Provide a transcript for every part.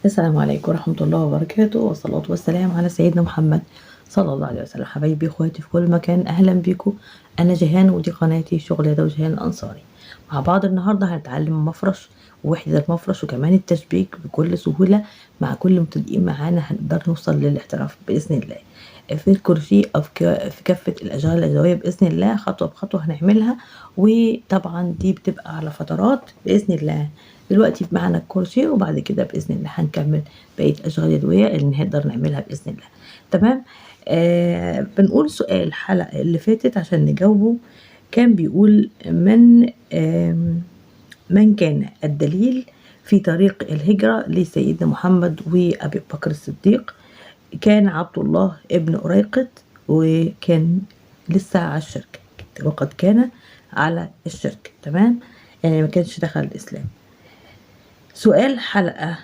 السلام عليكم ورحمة الله وبركاته، والصلاة والسلام على سيدنا محمد صلى الله عليه وسلم. حبايبي اخواتي في كل مكان، اهلا بيكم. انا جيهان ودي قناتي شغل يد وجيهان الانصاري. مع بعض النهارده هنتعلم مفرش ووحدة المفرش وكمان التشبيك بكل سهولة. مع كل مبتدئين معانا هنقدر نوصل للاحتراف بإذن الله في الكروشيه أو في كافة الأشغال اليدوية بإذن الله. خطوة بخطوة هنعملها، وطبعا دي بتبقى على فترات بإذن الله. دلوقتي معانا الكروشيه، وبعد كده بإذن الله هنكمل بقية الأشغال اليدوية اللي نقدر نعملها بإذن الله. تمام. بنقول سؤال الحلقة اللي فاتت عشان نجاوبه. كان بيقول من كان الدليل في طريق الهجرة لسيدنا محمد وأبي بكر الصديق؟ كان عبد الله ابن أريقط، وكان لسه على الشرك، وقد كان على الشرك. تمام، يعني ما كانش دخل الإسلام. سؤال حلقة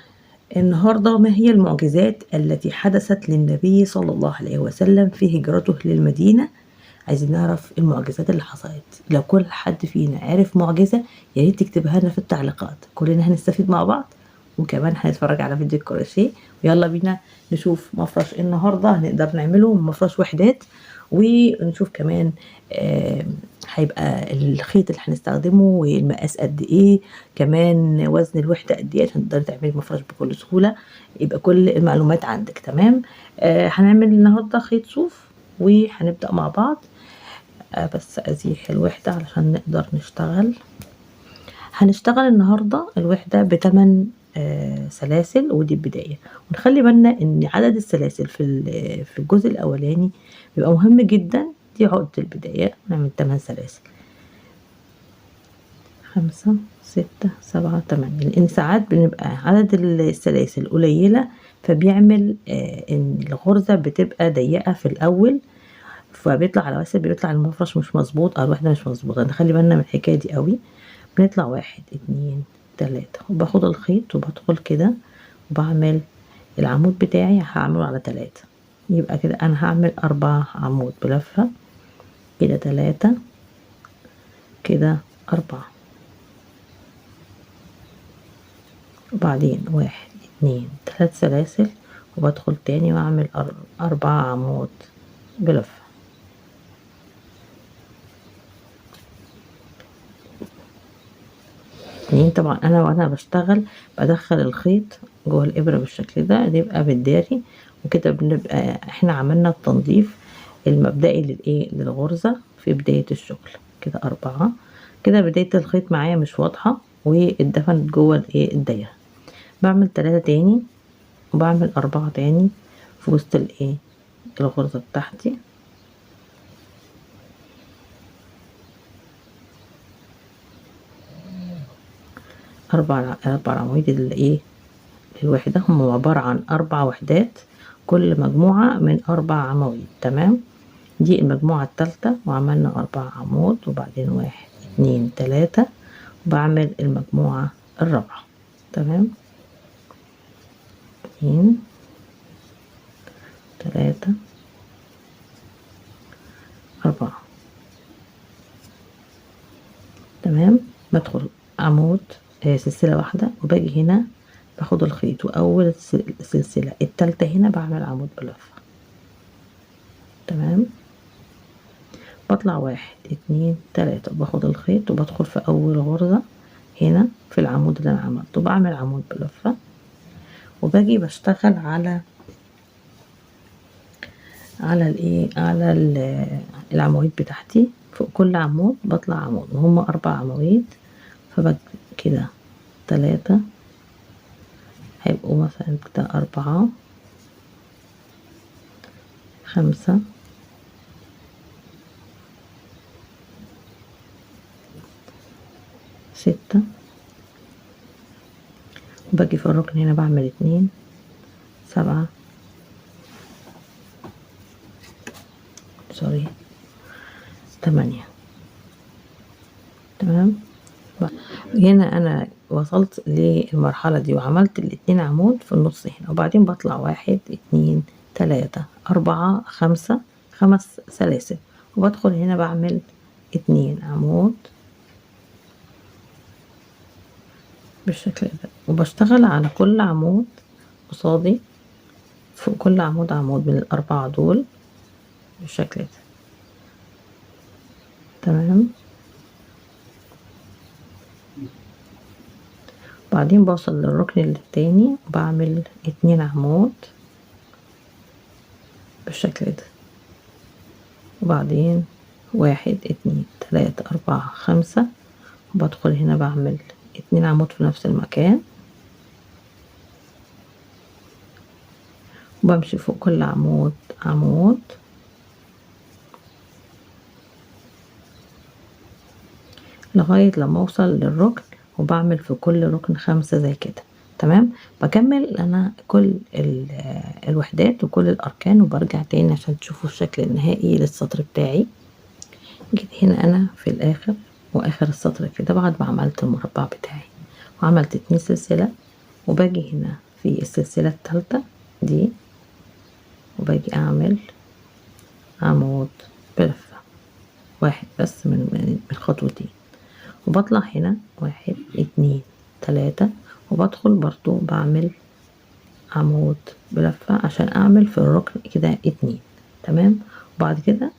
النهاردة: ما هي المعجزات التي حدثت للنبي صلى الله عليه وسلم في هجرته للمدينة؟ عايزين نعرف المعجزات اللي حصلت. لو كل حد فينا عارف معجزة يا ريت تكتبها لنا في التعليقات، كلنا هنستفيد مع بعض. وكمان هنتفرج على فيديو الكروشيه. ويلا بينا نشوف مفرش النهارده هنقدر نعمله مفرش وحدات، ونشوف كمان هيبقى الخيط اللي هنستخدمه والمقاس قد ايه، كمان وزن الوحده قد ايه عشان تقدري تعملي مفرش بكل سهوله. يبقى كل المعلومات عندك. تمام. هنعمل النهارده خيط صوف وهنبدأ مع بعض. بس ازيح الوحدة علشان نقدر نشتغل. هنشتغل النهاردة الوحدة ب8 سلاسل، ودي البداية. ونخلي بالنا ان عدد السلاسل في الجزء الاولاني بيبقى مهم جدا. دي عقدة البداية. نعمل 8 سلاسل، 5 6 7 8، لان ساعات بنبقى عدد السلاسل قليلة، فبيعمل ان الغرزة بتبقى ضيقة في الاول، فبيطلع على واسع، بيطلع المفرش مش مظبوط او الوحده مش مظبوطه. نخلي بالنا من الحكايه دي قوي. بنطلع 1 2 3، وباخد الخيط وبدخل كده وبعمل العمود بتاعي هعمله على 3. يبقى كده انا هعمل 4 عمود بلفه كده، 3 كده 4، وبعدين 1 2 3 سلاسل، وبدخل تاني واعمل 4 عمود بلفه. طبعا انا وانا بشتغل بدخل الخيط جوه الابره بالشكل ده، يبقى بالداري. وكده بنبقى احنا عملنا التنظيف المبدئي للغرزه في بدايه الشغل. كده 4، كده بدايه الخيط معايا مش واضحه واتدفنت جوه الدايره. بعمل 3 تاني، وبعمل 4 تاني في وسط الغرزه بتاعتي. 4 عواميد الوحدة هم عبارة عن 4 وحدات، كل مجموعة من 4 عواميد. تمام. دي المجموعة الثالثة، وعملنا 4 عمود، وبعدين 1 2 3، وبعمل المجموعة الرابعة. تمام، 2 3 4. تمام. بدخل عمود سلسلة واحدة، وباجي هنا باخد الخيط، واول سلسلة التالتة هنا بعمل عمود بلفة. تمام. بطلع 1 2 3، وباخد الخيط وبدخل في اول غرزة هنا في العمود اللي انا عملته، بعمل عمود بلفة، وباجي بشتغل على العواميد بتاعتي. فوق كل عمود بطلع عمود، وهم 4 عواميد. كده 3 هيبقوا مثلا كده 4 5 6، وباجي في الركن هنا بعمل 2 7 8. تمام. هنا انا وصلت للمرحلة دي وعملت ال2 عمود في النص هنا، وبعدين بطلع 1 2 3 4 5 سلاسل، وبدخل هنا بعمل 2 عمود بالشكل ده، وبشتغل على كل عمود قصادي فوق كل عمود عمود من الأربعة دول بالشكل ده. تمام. بعدين بوصل للركن التاني وبعمل 2 عمود بالشكل ده، وبعدين 1 2 3 4 5، وبدخل هنا بعمل 2 عمود في نفس المكان، وبمشي فوق كل عمود عمود لغاية لما اوصل للركن، وبعمل في كل ركن 5 زي كده. تمام. بكمل انا كل الوحدات وكل الاركان، وبرجع تاني عشان تشوفوا الشكل النهائي للسطر بتاعي. جيت هنا انا في الاخر واخر السطر كده بعد ما عملت المربع بتاعي، وعملت 2 سلسلة، وباجي هنا في السلسلة الثالثة دي وباجي اعمل عمود بلفة واحد بس من خطوتين، وبطلع هنا 1 2 3، وبدخل برضو بعمل عمود بلفة عشان اعمل في الركن كده 2. تمام. وبعد كده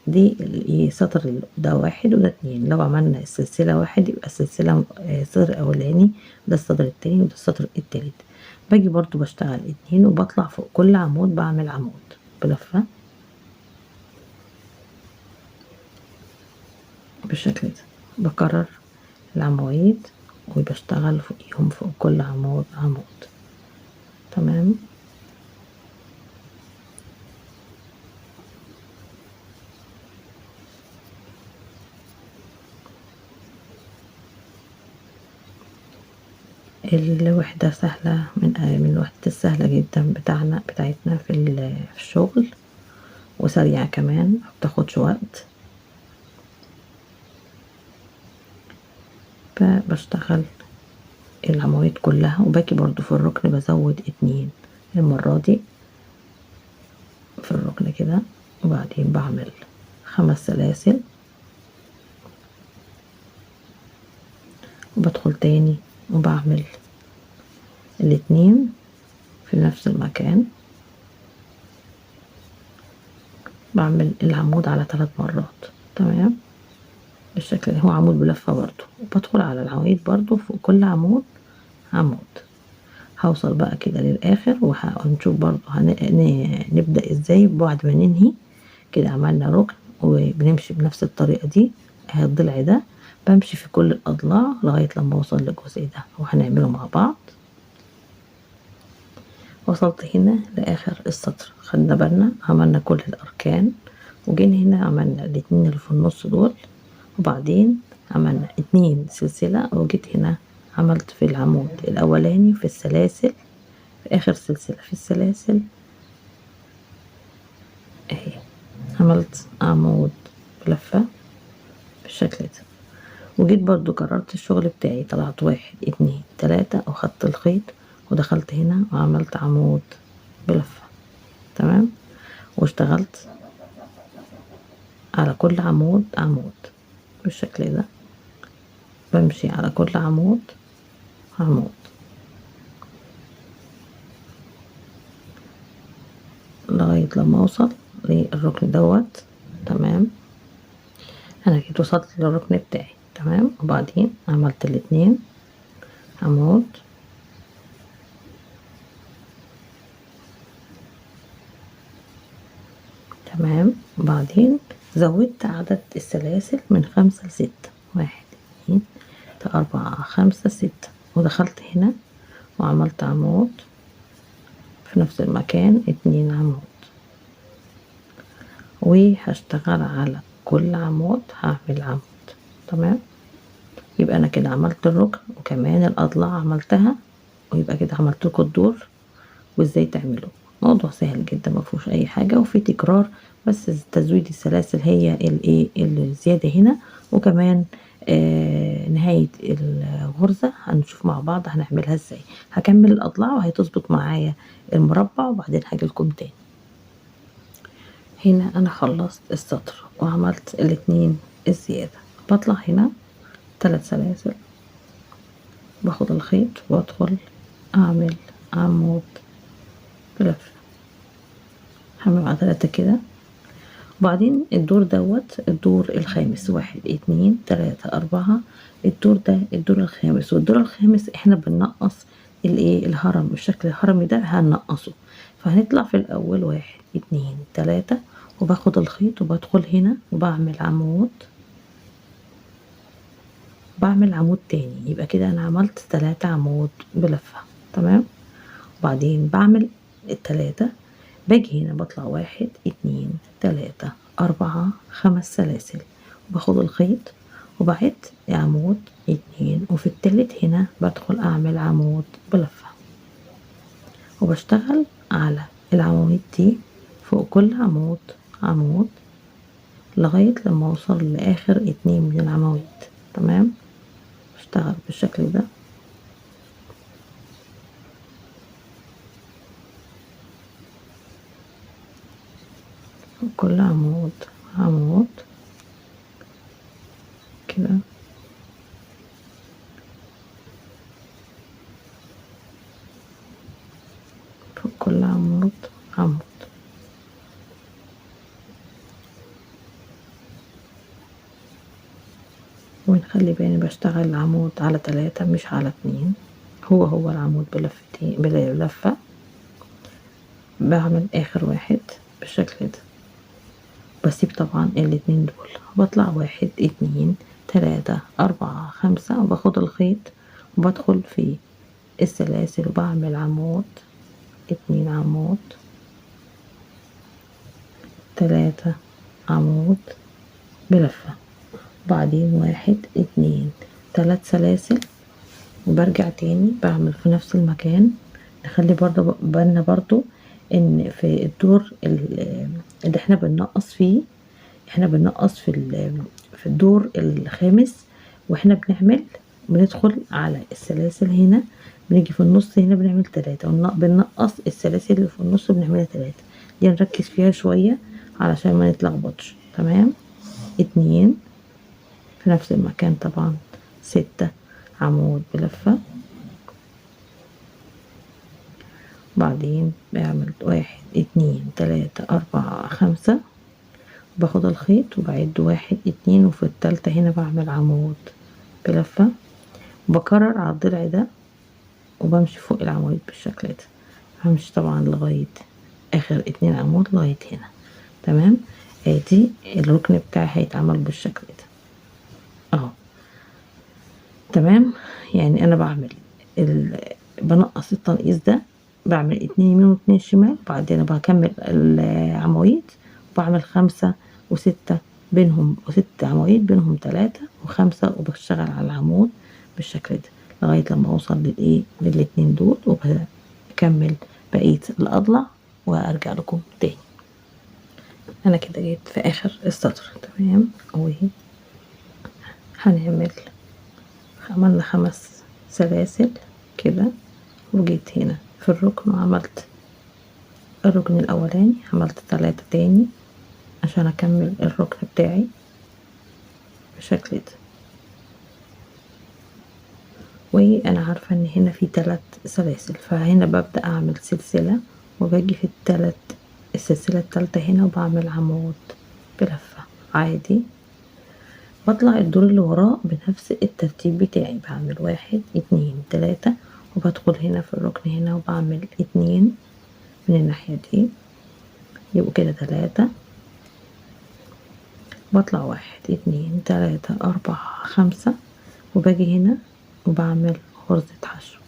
دي سطر ده 1 وده 2. لو عملنا السلسلة 1 يبقى السلسلة السطر الاولاني، ده السطر التاني وده السطر التالت. باجي برضو بشتغل 2 وبطلع فوق كل عمود بعمل عمود بلفة بالشكل ده. بكرر العواميد وبشتغل فوقيهم فوق كل عمود عمود. تمام. الوحدة سهلة من الوحدات السهلة جدا بتاعتنا في الشغل، وسريعة كمان مبتاخدش وقت. فبشتغل العواميد كلها، وباجي برضو في الركن بزود 2 المرة دي في الركن كده، وبعدين بعمل 5 سلاسل، وبدخل تاني وبعمل 2 في نفس المكان، بعمل العمود على 3 مرات. تمام بالشكل ده. هو عمود بلفة برضو، وبدخل على العواميد برضو فوق كل عمود عمود. هوصل بقى كده للآخر، وهنشوف برضو نبدأ ازاي بعد ما ننهي كده. عملنا ركن وبنمشي بنفس الطريقة دي. الضلع ده بمشي في كل الأضلاع لغاية لما اوصل للجزء ده، وهنعمله مع بعض. وصلت هنا لآخر السطر، خدنا بالنا عملنا كل الأركان، وجينا هنا عملنا 2 اللي في النص دول، وبعدين عملنا 2 سلسلة، وجيت هنا عملت في العمود الأولاني في السلاسل في آخر سلسلة في السلاسل اهي، عملت عمود بلفة بالشكل ده. وجيت برضو كررت الشغل بتاعي، طلعت 1 2 3، وخدت الخيط ودخلت هنا وعملت عمود بلفة. تمام. واشتغلت على كل عمود عمود بالشكل ده، بمشي على كل عمود عمود لغاية لما اوصل للركن دوت. تمام. انا كده وصلت للركن بتاعي. تمام. وبعدين عملت 2 عمود، تمام. وبعدين زودت عدد السلاسل من 5 ل 6، 1 2 3 4 5 6، ودخلت هنا وعملت عمود في نفس المكان 2 عمود، وهشتغل على كل عمود هعمل عمود. تمام. يبقى انا كده عملت الركن وكمان الاضلاع عملتها، ويبقى كده عملت لكم الدور وازاي تعملوه. موضوع سهل جدا ما فيهوش اي حاجه، وفي تكرار، بس تزويد السلاسل هي الايه الزياده هنا. وكمان نهايه الغرزه هنشوف مع بعض هنعملها ازاي. هكمل الاضلاع وهتظبط معايا المربع، وبعدين هاجي لكم تاني. هنا انا خلصت السطر وعملت 2 الزياده. بطلع هنا 3 سلاسل، باخد الخيط وادخل اعمل عمود بلفة، هعمل مع 3 كده. وبعدين الدور دوت الدور الخامس، 1 2 3 4. الدور ده الدور الخامس، والدور الخامس احنا بننقص الايه الهرم، الشكل الهرمي ده هننقصه. فهنطلع في الاول 1 2 3، وباخد الخيط وبدخل هنا وبعمل عمود، بعمل عمود تاني، يبقى كده انا عملت 3 عمود بلفة. تمام. وبعدين بعمل ال3، باجي هنا بطلع 1 2 3 4 5 سلاسل، وباخد الخيط وبعد عمود 2، وفي التالت هنا بدخل اعمل عمود بلفة، وبشتغل على العواميد دي فوق كل عمود عمود لغاية لما اوصل لاخر 2 من العواميد. تمام. بشتغل بالشكل ده. فوق كل عمود عمود كده. فوق كل عمود عمود. ونخلي بالي بشتغل العمود على 3 مش على 2، هو العمود بلفتين بلفة. بعمل اخر واحد بالشكل ده، بسيب طبعا الاتنين دول، بطلع 1 2 3 4 5، وباخد الخيط وبدخل في السلاسل وبعمل عمود 2 عمود 3 عمود بلفة. بعدين 1 2 3 سلاسل، وبرجع تاني بعمل في نفس المكان. نخلي برضه بالنا برضه ان في الدور اللي احنا بننقص فيه، احنا بننقص في الدور الخامس، واحنا بندخل على السلاسل هنا، بنيجي في النص هنا بنعمل 3، بننقص السلاسل اللي في النص بنعملها 3. دي نركز فيها شوية علشان ما نتلخبطش. تمام. 2 في نفس المكان طبعا 6 عمود بلفة. بعدين بعمل 1 2 3 4 5، باخد الخيط وبعد 1 2، وفي التالتة هنا بعمل عمود بلفة، وبكرر على الضلع ده وبمشي فوق العمود بالشكل ده. همشي طبعا لغاية اخر 2 عمود لغاية هنا. تمام. ادي الركن بتاعي هيتعمل بالشكل ده اهو. تمام. يعني انا بنقص التنقيص ده، بعمل 2 يمين و2 شمال، بعدين بكمل العواميد، وبعمل 5 و6 بينهم، و6 عواميد بينهم 3 و5، وبشتغل على العمود بالشكل ده لغاية لما اوصل للاتنين دول، وبكمل بقية الاضلع وارجع لكم تاني. انا كده جيت في اخر السطر. تمام. عملنا 5 سلاسل كده، وجيت هنا في الركن وعملت الركن الاولاني، عملت 3 تاني عشان اكمل الركن بتاعي بالشكل ده. وانا عارفة ان هنا في 3 سلاسل، فهنا ببدأ اعمل سلسلة، وباجي في السلسلة التالتة هنا وبعمل عمود بلفة عادي. بطلع الدور اللي وراه بنفس الترتيب بتاعي، بعمل 1 2 3، وبدخل هنا في الركن هنا وبعمل 2 من الناحية دي، يبقوا كده 3. بطلع 1 2 3 4 5، وباجي هنا وبعمل غرزة حشو.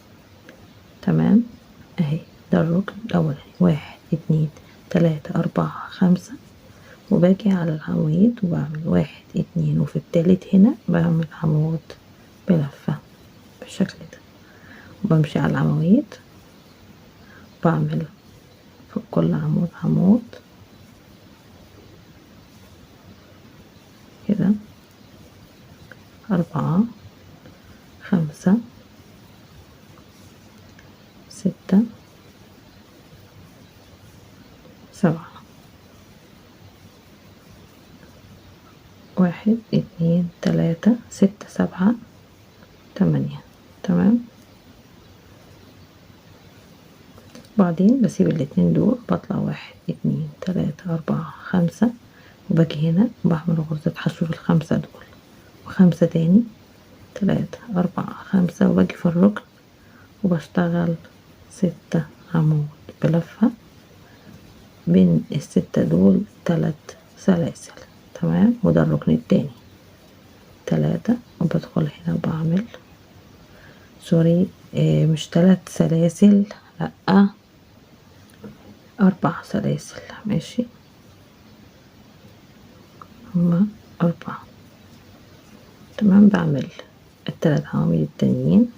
تمام. اهي ده الركن الاولاني، 1 2 3 4 5، وباجي على العواميد وبعمل 1 2، وفي التالت هنا بعمل عمود بلفة بالشكل ده، وبمشي على العواميد، بعمل فوق كل عمود عمود كده، 4 5 6 7، 1 2 3 6 7 8. تمام. بعدين بسيب الاتنين دول، بطلع 1 2 3 4 5 وباجي هنا بعمل غرزة حشو في ال5 دول و5 تاني 3 4 5 وباجي في الركن وبشتغل 6 عمود بلفة بين ال6 دول 3 سلاسل. تمام، وده الركن التاني 3 وبدخل هنا وبعمل سوري مش 3 سلاسل، لأ 4 سلاسل. ماشي، هما 4. تمام، بعمل ال3 عواميد التانيين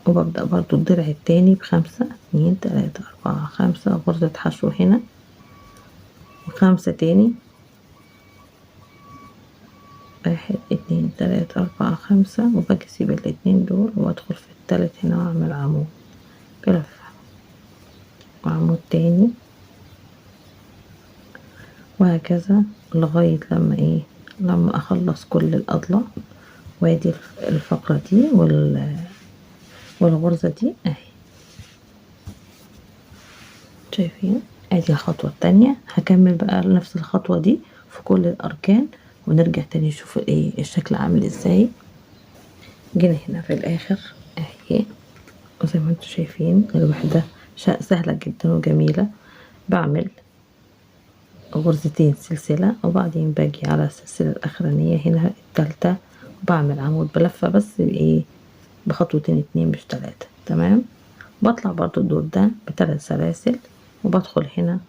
وببدأ برضو الضلع التاني ب5 2 3 4 5 غرزة حشو هنا و5 تاني 1 2 3 4 5 وباجي اسيب الاتنين دول وادخل في التالت هنا واعمل عمود بلفة وعمود تاني وهكذا لغاية لما اخلص كل الاضلاع. وادي الفقرة دي والغرزة دي اهي، شايفين؟ ادي الخطوة التانية. هكمل بقى نفس الخطوة دي في كل الاركان ونرجع تاني نشوف الشكل عامل ازاي. جينا هنا في الاخر اهي، وزي ما انتم شايفين الوحدة سهلة جدا وجميلة. بعمل غرزتين سلسلة وبعدين باجي على السلسلة الاخرانية هنا التالتة وبعمل عمود بلفة بس بخطوتين 2 مش 3. تمام، بطلع برضو الدور ده ب3 سلاسل وبدخل هنا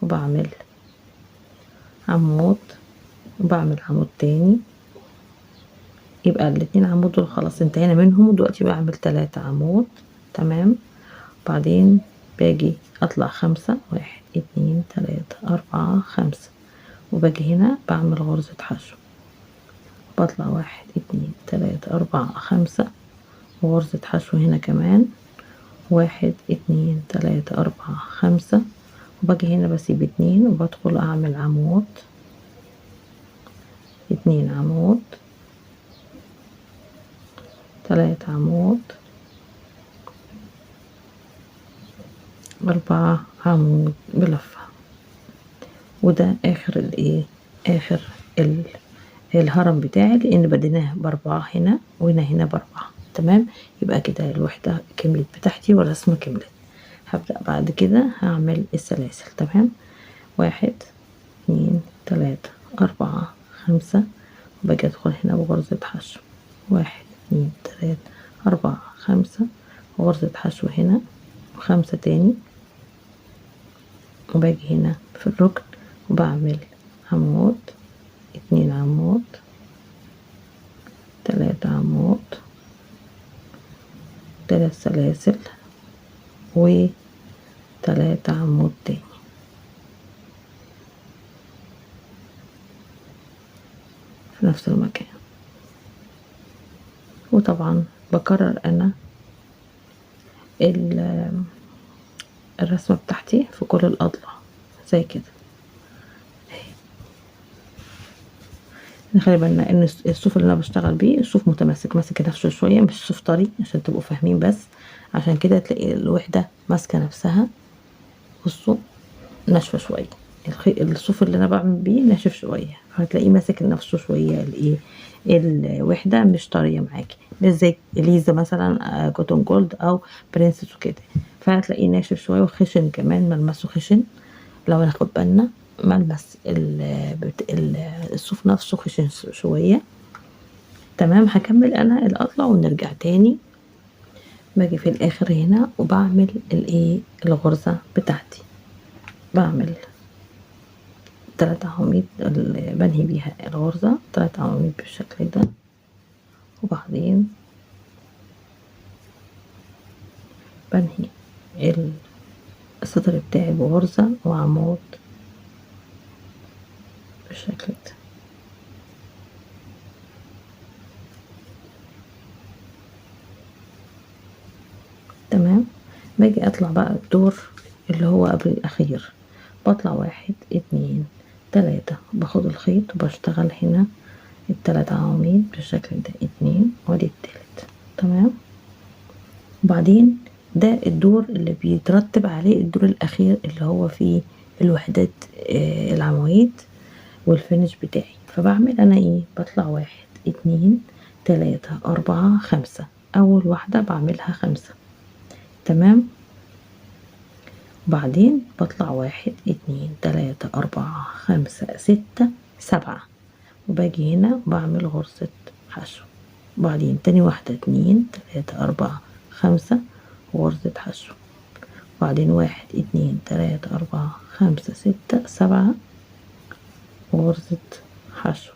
وبعمل عمود وبعمل عمود تاني. يبقى الاتنين عمود دول خلاص انتهينا منهم، ودلوقتي بعمل 3 عمود. تمام، بعدين باجي اطلع 5 1 2 3 4 5 وباجي هنا بعمل غرزة حشو، بطلع 1 2 3 4 5 وغرزة حشو هنا كمان 1 2 3 4 5 وباجي هنا بسيب 2 وبدخل اعمل عمود 2 عمود 3 عمود 4 عمود بلفة. وده اخر اخر الهرم بتاعي، لان بديناه ب4 هنا وهنا ب4. تمام، يبقى كده الوحدة كملت بتاعتي والرسمة كملت. هبدأ بعد كده هعمل السلاسل. تمام، 1 2 3 4 5 وباجي ادخل هنا بغرزة حشو 1 2 3 4 5 وغرزة حشو هنا و5 تاني وباجي هنا في الركن وبعمل عمود 2 عمود 3 عمود 3 سلاسل و3 عمود تاني. في نفس المكان. وطبعا بكرر انا الرسمة بتاعتي في كل الاضلاع زي كده. نخلي بالنا ان الصوف اللي انا بشتغل بيه الصوف متماسك، ماسك نفسه شويه، مش صوف طري عشان تبقوا فاهمين. بس عشان كده تلاقي الوحده ماسكه نفسها. بصوا ناشفه شويه، الصوف اللي انا بعمل بيه ناشف شويه، فهتلاقيه ماسك نفسه شويه. الوحده مش طريه معاكي، مش زي اليزا مثلا كوتون جولد او برنسس وكده، فهتلاقيه ناشف شويه وخشن كمان، ملمسه خشن. لو ناخد بالنا ملمس الصوف نفسه خشن شويه. تمام، هكمل انا الاضلع ونرجع تاني. باجي في الاخر هنا وبعمل الغرزه بتاعتي، بعمل 3 عواميد بنهي بيها الغرزه 3 عواميد بالشكل ده. وبعدين بنهي السطر بتاعي بغرزه وعمود بالشكل ده. تمام، باجي اطلع بقى الدور اللي هو قبل الاخير، بطلع 1 2 3 باخد الخيط وبشتغل هنا ال3 عواميد بالشكل ده 2 وادي التالت. تمام، وبعدين ده الدور اللي بيترتب عليه الدور الأخير اللي هو فيه الوحدات العواميد والفينش بتاعي. فبعمل أنا إيه؟ بطلع 1 2 3 4 5. أول واحدة بعملها 5، تمام. بعدين بطلع 1 2 3 4 5 6 7، وباجي هنا بعمل غرزة حشو. بعدين تاني واحدة 2 3 4 5 غرزة حشو. بعدين 1 2 3 4 5 6 7 غرزة حشو.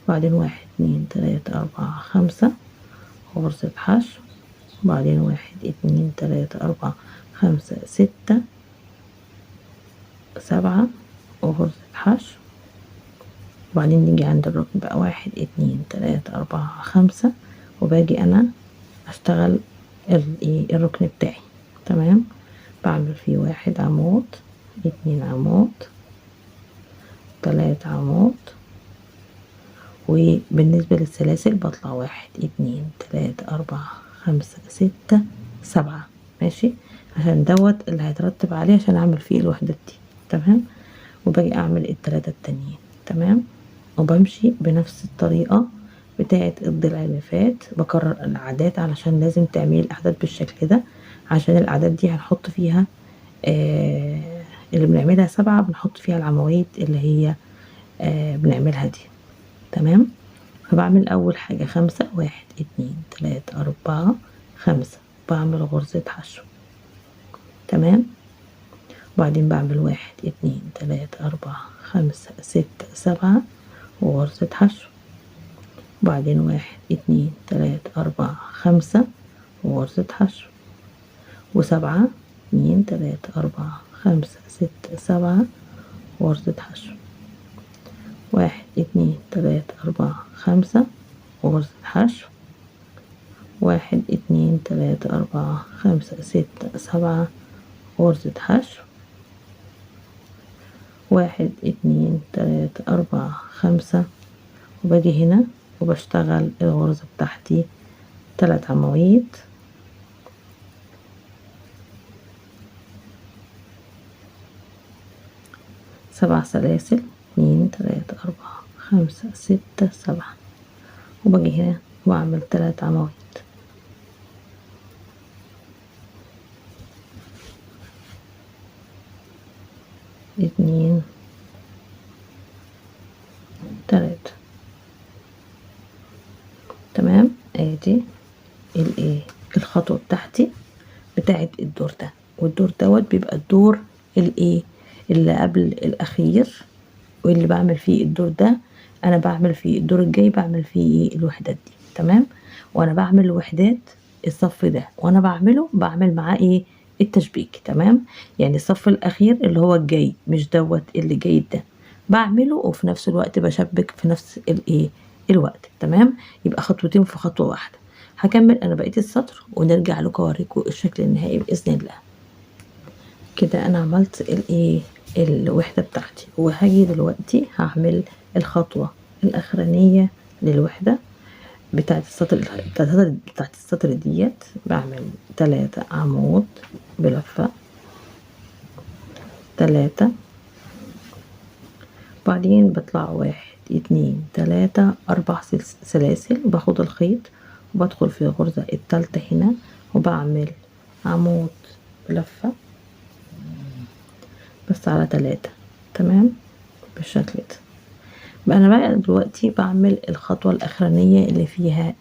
بعدين 1 2 3 4 5 غرزة حشو. بعدين 1 2 3 4 5 6 7 وغرزة حشو. وبعدين نيجي عند الركن بقى 1 2 3 4 5، وباجي أنا أشتغل الركن بتاعي، تمام. بعمل فيه 1 عمود 2 عمود 3 عمود. وبالنسبة للسلاسل بطلع 1 2 3 4 5 6 7، ماشي، عشان دوت اللي هيترتب عليه عشان اعمل فيه الوحدات دي، تمام. وباجي اعمل التلاتة التانيين، تمام. وبمشي بنفس الطريقة بتاعة الضلع اللي فات، بكرر الاعداد علشان لازم تعملي الاعداد بالشكل ده، عشان الاعداد دي هنحط فيها اللي بنعملها 7 بنحط فيها العواميد اللي هي بنعملها دي، تمام. فبعمل اول حاجة 5 1 2 3 4 5، بعمل غرزة حشو، تمام. وبعدين بعمل 1 2 3 4 5 6 7 وغرزة حشو. وبعدين 1 2 3 4 5 وغرزة حشو. و7 2 3 4 5 6 7 غرزة حشو. 1 2 3 4 5 وغرزة حشو. 1 2 3 4 5 6 7 غرزة حشو. 1 2 3 4 5، وباجي هنا وبشتغل الغرزة بتاعتي 3 عواميد، 7 سلاسل 2 3 4 5 6 7، وباجي هنا واعمل 3 عواميد. 2 3، تمام. ادي الخطوة بتاعتي بتاعت الدور ده، والدور دوت بيبقى الدور اللي قبل الاخير، واللي بعمل فيه الدور ده انا بعمل فيه الدور الجاي بعمل فيه الوحدات دي، تمام. وانا بعمل الوحدات الصف ده وانا بعمل معاه التشبيك، تمام. يعني الصف الاخير اللي هو الجاي مش دوت اللي جاي ده بعمله، وفي نفس الوقت بشبك في نفس الوقت، تمام. يبقى خطوتين في خطوة واحدة. هكمل انا بقية السطر ونرجع لكم اوريكم الشكل النهائي باذن الله. كده انا عملت الوحدة بتاعتي، وهاجي دلوقتي هعمل الخطوة الاخرانية للوحدة بتاعت السطر ديت. بعمل 3 عمود بلفة 3، بعدين بطلع 1 2 3 4 سلاسل، باخد الخيط وبدخل في الغرزة التالتة هنا وبعمل عمود بلفة بس على 3، تمام، بالشكل ده. بقى انا بقى دلوقتي بعمل الخطوة الاخرانية اللي فيها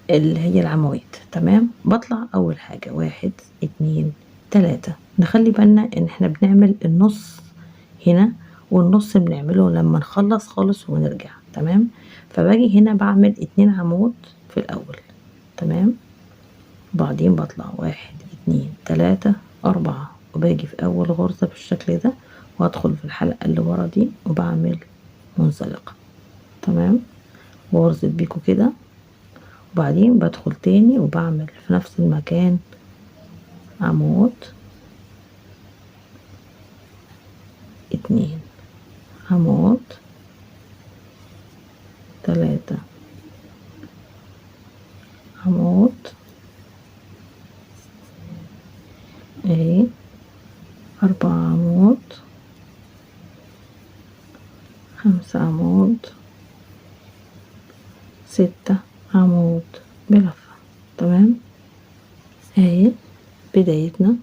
اللي هي العواميد، تمام. بطلع اول حاجة 1 2 3. نخلي بالنا ان احنا بنعمل النص هنا، والنص بنعمله لما نخلص خالص ونرجع، تمام. فباجي هنا بعمل 2 عمود في الاول، تمام. وبعدين بطلع 1 2 3 4، وباجي في اول غرزة بالشكل ده وادخل في الحلقة اللي ورا دي وبعمل منزلقة، تمام، وغرزة بيكو كده. وبعدين بدخل تاني وبعمل في نفس المكان عمود 2 عمود 3 عمود اهي، 4 عمود، 5 عمود، 6 عمود بلفة. تمام، اهي بدايتنا.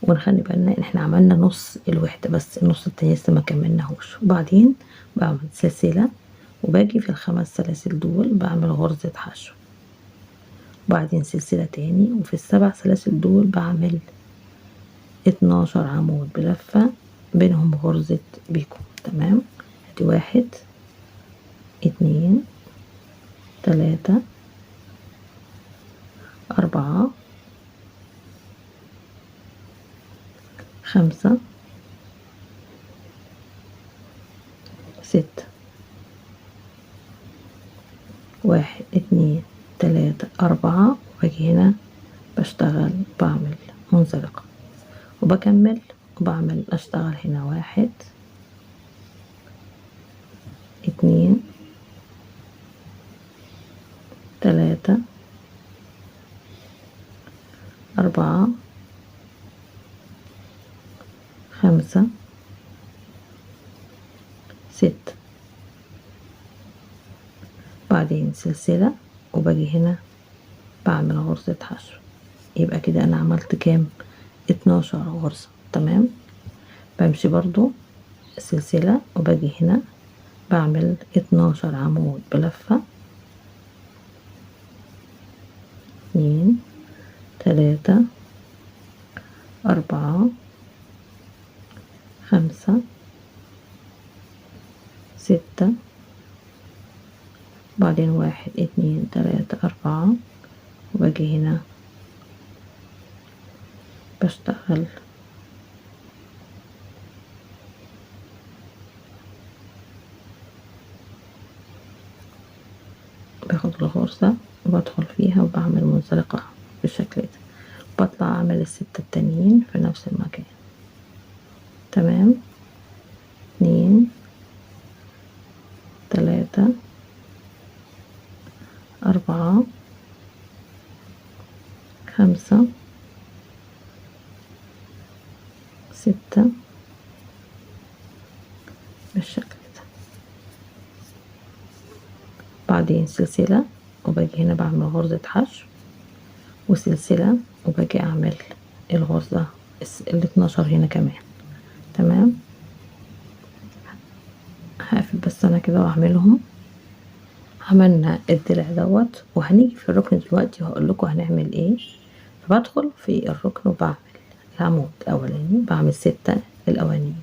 ونخلي بالنا ان احنا عملنا نص الوحدة بس، النص التاني لسه ما كملناهوش. وبعدين بعمل سلسلة وباجي في ال5 سلاسل دول بعمل غرزة حشو، وبعدين سلسلة تاني، وفي ال7 سلاسل دول بعمل 12 عمود بلفة بينهم غرزة بيكو. تمام، ادي 1 2 3 4 5 6 1 2 3 4. واجي هنا بشتغل بعمل منزلقة وبكمل وبعمل اشتغل هنا 1 2 3 4 5 6. بعدين سلسلة وباجي هنا بعمل غرزة حشو. يبقى كده انا عملت كام؟ 12 غرزة. تمام، بمشي برضو سلسلة وباجي هنا بعمل 12 عمود بلفة 2 3 4 5 6. بعدين 1 2 3 4 وباجي هنا بشتغل باخد الغرزة وبدخل فيها وبعمل منزلقة بالشكل ده، بطلع اعمل ال6 التانيين في نفس المكان. تمام، 2 3 4 5 6 بالشكل ده. بعدين سلسلة وباجي هنا بعمل غرزة حشو وسلسلة وباجي اعمل الغرزة ال12 هنا كمان. تمام، هقفل بس انا كده واعملهم. عملنا الضلع دوت، وهنيجي في الركن دلوقتي وهقول لكم هنعمل ايه. فبدخل في الركن وبعمل العمود الاولاني، بعمل 6 الاولانيين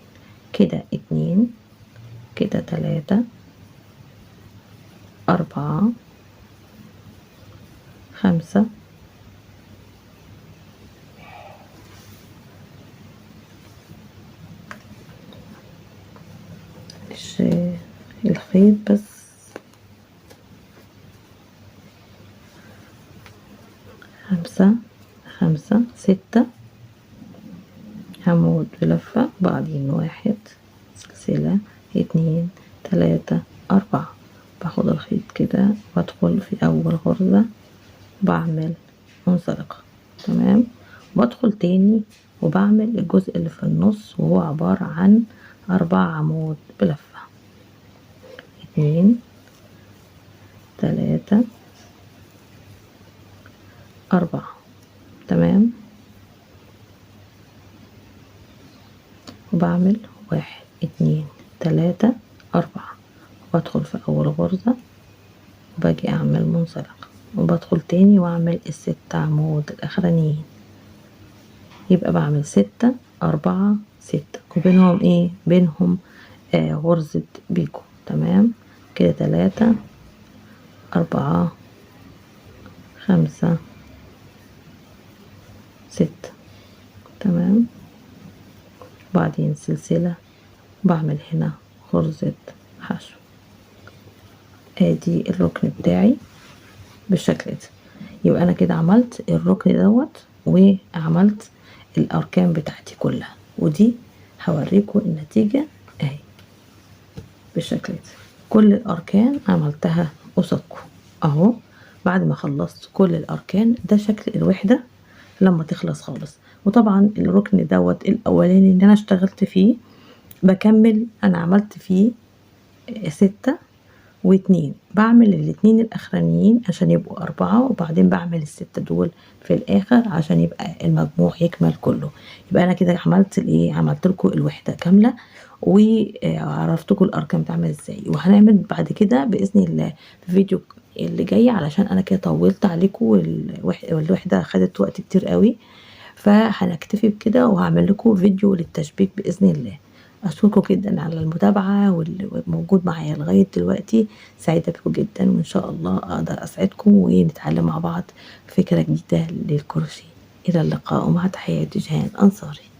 كده، 2 كده، 3 4 5 الخيط بس، 5 5 6 عمود بلفة. بعدين 1 سلسلة 2 3 4. باخد الخيط كده وادخل في اول غرزة بعمل منزلقة. تمام، بدخل تاني وبعمل الجزء اللي في النص وهو عبارة عن 4 عمود بلفة 2 3 4. تمام، وبعمل 1 2 3 4 وبدخل في اول غرزة وباجي اعمل منزلقة وبدخل تاني واعمل ال6 عمود الاخرانيين. يبقى بعمل 6 4 6 وبينهم ايه؟ بينهم غرزة بيكو. تمام، كده 3 4 5 6. تمام، بعدين سلسلة بعمل هنا غرزة حشو. ادي الركن بتاعي بالشكل ده. يبقى انا كده عملت الركن دوت وعملت الاركان بتاعتي كلها، ودي هوريكم النتيجة اهي بالشكل ده. كل الاركان عملتها قصادكم اهو، بعد ما خلصت كل الأركان ده شكل الوحدة لما تخلص خالص. وطبعا الركن دوت الأولاني اللي أنا اشتغلت فيه بكمل، أنا عملت فيه 6 و2، بعمل الاتنين الأخرانيين عشان يبقوا 4، وبعدين بعمل ال6 دول في الآخر عشان يبقى المجموع يكمل كله. يبقى أنا كده عملت الإيه، عملت لكم الوحدة كاملة وعرفتكم الأرقام بتعمل إزاي. وهنعمل بعد كده بإذن الله في فيديو اللي جاي، علشان أنا كده طولت عليكم والوحدة خدت وقت كتير قوي، فهنكتفي بكده وهعمل لكم فيديو للتشبيك بإذن الله. أشكركم جدا على المتابعة والموجود معايا لغاية دلوقتي، سعيدة بكم جدا، وإن شاء الله أقدر أسعدكم ونتعلم مع بعض فكرة جديدة للكروشيه. إلى اللقاء، ومع تحياتي جيهان أنصاري.